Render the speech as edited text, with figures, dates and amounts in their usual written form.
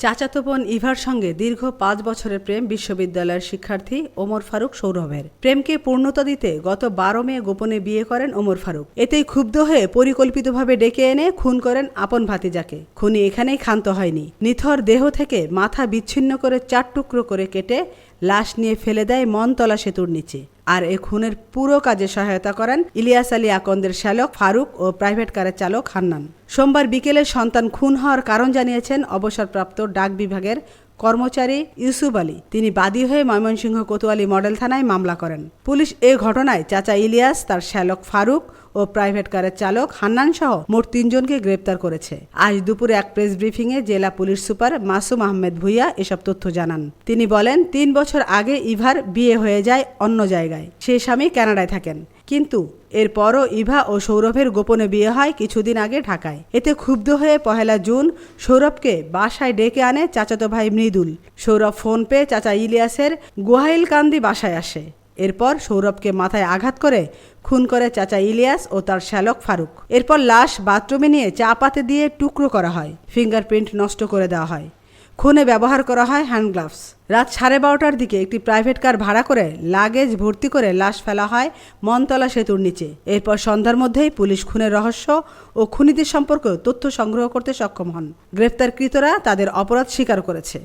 চাচাতো বোন ইভার সঙ্গে দীর্ঘ ৫ বছরের প্রেম বিশ্ববিদ্যালয়ের শিক্ষার্থী ওমর ফারুক সৌরভের। প্রেমকে পূর্ণতা দিতে গত ১২ মে গোপনে বিয়ে করেন ওমর ফারুক। এতেই ক্ষুব্ধ হয়ে পরিকল্পিতভাবে ডেকে এনে খুন করেন আপন ভাতিজাকে। খুনি এখানেই ক্ষান্ত হয়নি, নিথর দেহ থেকে মাথা বিচ্ছিন্ন করে ৪ টুকরো করে কেটে লাশ নিয়ে ফেলে দেয় মনতলা সেতুর নিচে। আর এ খুনের পুরো কাজে সহায়তা করেন ইলিয়াস আলী আকন্দের শ্যালক ফারুক ও প্রাইভেট কারের চালক হান্নান। সোমবার বিকেলে সন্তান খুন হওয়ার কারণ জানিয়েছেন অবসরপ্রাপ্ত ডাক বিভাগের কর্মচারী ইউসুফ আলী। তিনি বাদী হয়ে ময়মনসিংহ কোতোয়ালি মডেল থানায় মামলা করেন। পুলিশ এ ঘটনায় চাচা ইলিয়াস, তার শ্যালক ফারুক ও প্রাইভেট কারের চালক হান্নান সহ মোট ৩ জনকে গ্রেপ্তার করেছে। আজ দুপুরে এক প্রেস ব্রিফিংয়ে জেলা পুলিশ সুপার মাসুম আহমেদ ভুইয়া এসব তথ্য জানান। তিনি বলেন, ৩ বছর আগে ইভার বিয়ে হয়ে যায় অন্য জায়গায়। সে স্বামী কানাডায় থাকেন, কিন্তু এরপরও ইভা ও সৌরভের গোপনে বিয়ে হয় কিছুদিন আগে ঢাকায়। এতে ক্ষুব্ধ হয়ে ১ জুন সৌরভকে বাসায় ডেকে আনে চাচাতো ভাই মৃদুল। সৌরভ ফোন পেয়ে চাচা ইলিয়াসের গোহাইলকান্দি বাসায় আসে। এরপর সৌরভকে মাথায় আঘাত করে খুন করে চাচা ইলিয়াস ও তার শ্যালক ফারুক। এরপর লাশ বাথরুমে নিয়ে চা পাতে দিয়ে টুকরো করা হয়। ফিঙ্গারপ্রিন্ট নষ্ট করে দেওয়া হয়। খুনে ব্যবহার করা হয় হ্যান্ড গ্লাভস। রাত 12:30টার দিকে একটি প্রাইভেট কার ভাড়া করে লাগেজ ভর্তি করে লাশ ফেলা হয় মনতলা সেতুর নিচে। এরপর সন্ধ্যার মধ্যেই পুলিশ খুনের রহস্য ও খুনিদের সম্পর্কে তথ্য সংগ্রহ করতে সক্ষম হন। গ্রেফতারকৃতরা তাদের অপরাধ স্বীকার করেছে।